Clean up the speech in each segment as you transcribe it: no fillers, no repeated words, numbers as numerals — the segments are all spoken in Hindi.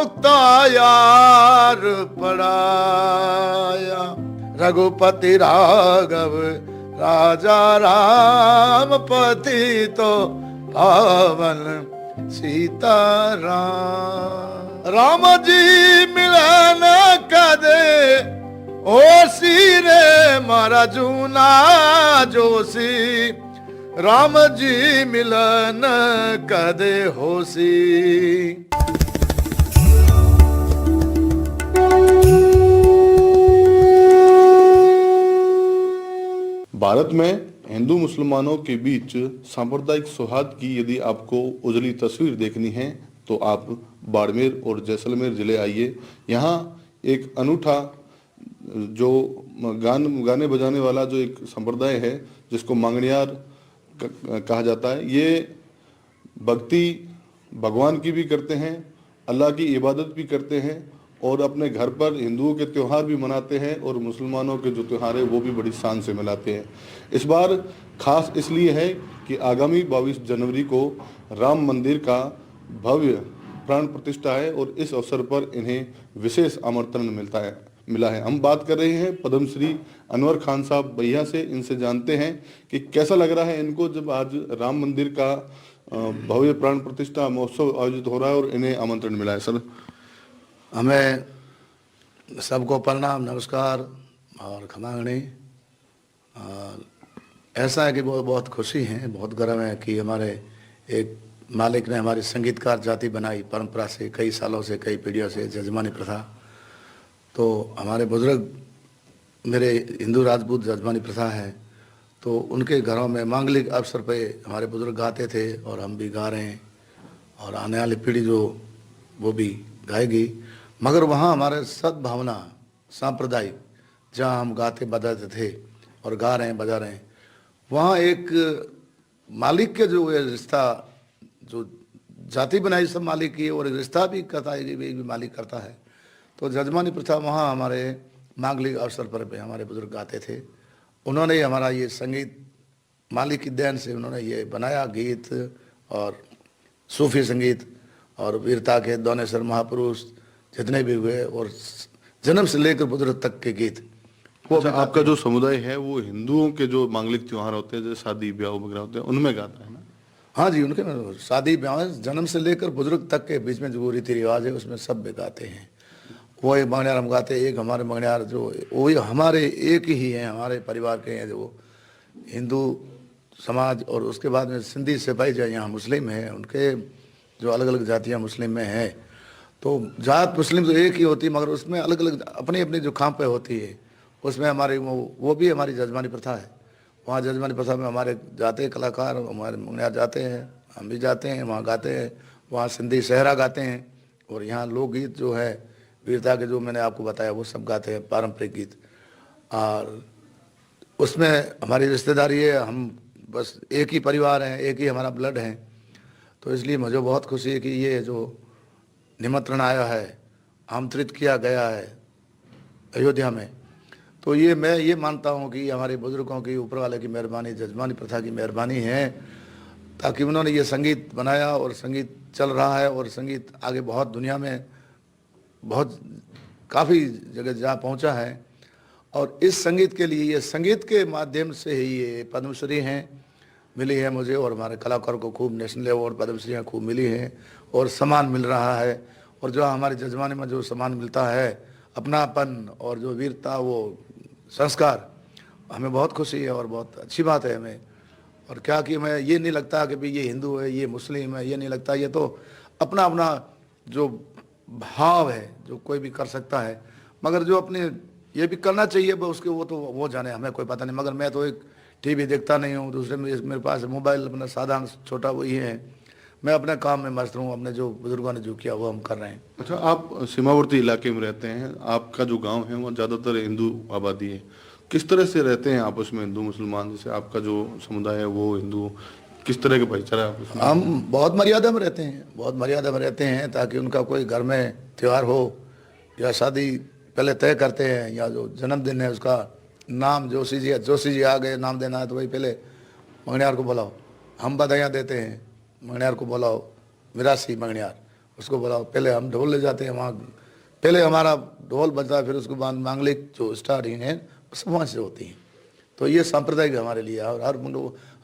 नुक्ता यार पढ़ाया। रघुपति राघव राजा राम पति तो पावन सीता राम। राम जी मिलन कदे ओ सीरे मारा जूना जोशी। राम जी मिलन कदे होसी। भारत में हिंदू मुसलमानों के बीच सांप्रदायिक सौहार्द की यदि आपको उजली तस्वीर देखनी है तो आप बाड़मेर और जैसलमेर जिले आइए। यहाँ एक अनूठा जो गाने बजाने वाला जो एक संप्रदाय है जिसको मांगणियार कहा जाता है, ये भक्ति भगवान की भी करते हैं, अल्लाह की इबादत भी करते हैं और अपने घर पर हिंदुओं के त्यौहार भी मनाते हैं और मुसलमानों के जो त्यौहार है वो भी बड़ी शान से मनाते हैं। इस बार खास इसलिए है कि आगामी 22 जनवरी को राम मंदिर का भव्य प्राण प्रतिष्ठा है और इस अवसर पर इन्हें विशेष आमंत्रण मिला है। हम बात कर रहे हैं पद्मश्री अनवर खान साहब भैया से। इनसे जानते हैं कि कैसा लग रहा है इनको जब आज राम मंदिर का भव्य प्राण प्रतिष्ठा महोत्सव आयोजित हो रहा है और इन्हें आमंत्रण मिला है। सर, हमें सबको प्रणाम, नमस्कार और खमागणी। ऐसा है कि बहुत खुशी है, बहुत गर्व है कि हमारे एक मालिक ने हमारी संगीतकार जाति बनाई परंपरा से, कई सालों से, कई पीढ़ियों से जजमानी प्रथा। तो हमारे बुजुर्ग मेरे हिंदू राजपूत जजमानी प्रथा है, तो उनके घरों में मांगलिक अवसर पे हमारे बुजुर्ग गाते थे और हम भी गा रहे हैं और आने वाली पीढ़ी जो वो भी गाएगी। मगर वहाँ हमारे सद्भावना सांप्रदायिक जहाँ हम गाते बजाते थे और गा रहे हैं बजा रहे हैं, वहाँ एक मालिक के जो रिश्ता जो जाति बनाई सब मालिक की और रिश्ता भी करता है, भी मालिक करता है। तो जजमानी प्रथा वहाँ हमारे मांगलिक अवसर पर भी हमारे बुजुर्ग गाते थे। उन्होंने ही हमारा ये संगीत मालिक की देन से उन्होंने ये बनाया, गीत और सूफी संगीत और वीरता के दौनेश्वर महापुरुष जितने भी हुए और जन्म से लेकर बुजुर्ग तक के गीत। वो आपका जो समुदाय है वो हिंदुओं के जो मांगलिक त्योहार होते हैं, जैसे शादी ब्याह वगैरह होते हैं, उनमें गाता है ना? हाँ जी, उनके में शादी ब्याह जन्म से लेकर बुजुर्ग तक के बीच में जो रीति रिवाज है उसमें सब भी गाते हैं। वो एक मंगनियार हम गाते हैं, एक हमारे मंगनियार जो वो हमारे एक ही हैं, हमारे परिवार के हैं जो हिंदू समाज। और उसके बाद में सिंधी सिपाही जो यहाँ मुस्लिम हैं, उनके जो अलग अलग जातियाँ मुस्लिम में हैं, तो जात मुस्लिम तो एक ही होती है मगर उसमें अलग अलग अपनी अपनी जो खांपे होती है, उसमें हमारी वो भी हमारी जजमानी प्रथा है। वहाँ जजमानी प्रथा में हमारे जाते कलाकार हमारे मंगनियार जाते हैं, हम भी जाते हैं, वहाँ गाते हैं। वहाँ सिंधी सहरा गाते हैं और यहाँ लोकगीत जो है वीरता के जो मैंने आपको बताया वो सब गाते हैं, पारंपरिक गीत। और उसमें हमारी रिश्तेदारी है, हम बस एक ही परिवार हैं, एक ही हमारा ब्लड है। तो इसलिए मुझे बहुत खुशी है कि ये जो निमंत्रण आया है, आमंत्रित किया गया है अयोध्या में, तो ये मैं ये मानता हूँ कि हमारे बुजुर्गों की, ऊपर वाले की मेहरबानी, जजमानी प्रथा की मेहरबानी है, ताकि उन्होंने ये संगीत बनाया और संगीत चल रहा है और संगीत आगे बहुत दुनिया में बहुत काफ़ी जगह जा पहुँचा है। और इस संगीत के लिए, ये संगीत के माध्यम से ही ये पद्मश्री हैं मिली है मुझे और हमारे कलाकारों को खूब नेशनल अवार्ड पद्मश्री खूब मिली हैं और सम्मान मिल रहा है। और जो हमारे जजमाने में जो सम्मान मिलता है, अपनापन और जो वीरता, वो संस्कार, हमें बहुत खुशी है और बहुत अच्छी बात है हमें। और क्या कि मैं ये नहीं लगता कि भाई ये हिंदू है, ये मुस्लिम है, ये नहीं लगता। ये तो अपना अपना जो भाव है जो कोई भी कर सकता है, मगर जो अपने ये भी करना चाहिए उसके वो तो वो जाने, हमें कोई पता नहीं। मगर मैं तो एक टीवी देखता नहीं हूँ, दूसरे में मेरे पास मोबाइल अपना साधारण छोटा वही है, मैं अपने काम में मस्त हूँ, अपने जो बुजुर्गों ने जो किया वो हम कर रहे हैं। अच्छा, आप सीमावर्ती इलाके में रहते हैं, आपका जो गांव है वहाँ ज़्यादातर हिंदू आबादी है, किस तरह से रहते हैं आपस में हिंदू मुसलमान? जैसे आपका जो समुदाय है वो हिंदू, किस तरह का भाईचारा है आपस में? हम बहुत मर्यादा में रहते हैं, बहुत मर्यादा में रहते हैं, ताकि उनका कोई घर में त्यौहार हो या शादी पहले तय करते हैं, या जो जन्मदिन है उसका नाम जोशी जी आ गए, नाम देना है तो भाई पहले मंगनियार को बुलाओ, हम बधाइयाँ देते हैं, मंगनियार को बुलाओ, मिरासी मंगनियार, उसको बुलाओ, पहले हम ढोल ले जाते हैं वहाँ, पहले हमारा ढोल बजता है, फिर उसके बाद मांगलिक जो स्टार्टिंग है सब वहाँ से होती हैं। तो ये सांप्रदायिक हमारे लिए है। और हर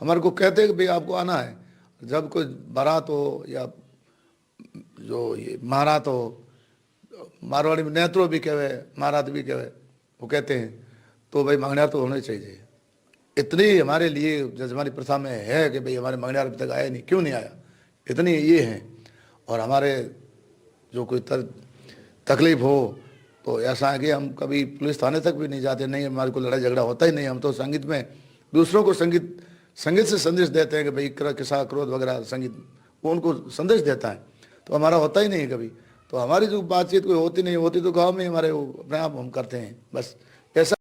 हमारे को कहते हैं कि भाई आपको आना है, जब कोई बारात हो या जो ये महारात हो, मारवाड़ी में नेत्रो भी कहे, महारात भी कहे, वो कहते हैं, तो भाई मंगनियार तो होने चाहिए। इतनी हमारे लिए जजमानी प्रथा में है कि भाई हमारे मंगनियार अभी तक आया नहीं, क्यों नहीं आया, इतनी ये हैं। और हमारे जो कोई तकलीफ हो तो ऐसा है कि हम कभी पुलिस थाने तक भी नहीं जाते, नहीं हमारे को लड़ाई झगड़ा होता ही नहीं। हम तो संगीत में दूसरों को संगीत से संदेश देते हैं कि भाई किसा क्रोध वगैरह संगीत वो उनको संदेश देता है, तो हमारा होता ही नहीं है कभी। तो हमारी जो बातचीत कोई होती नहीं, होती तो गाँव में हमारे वो अपने आप हम करते हैं बस।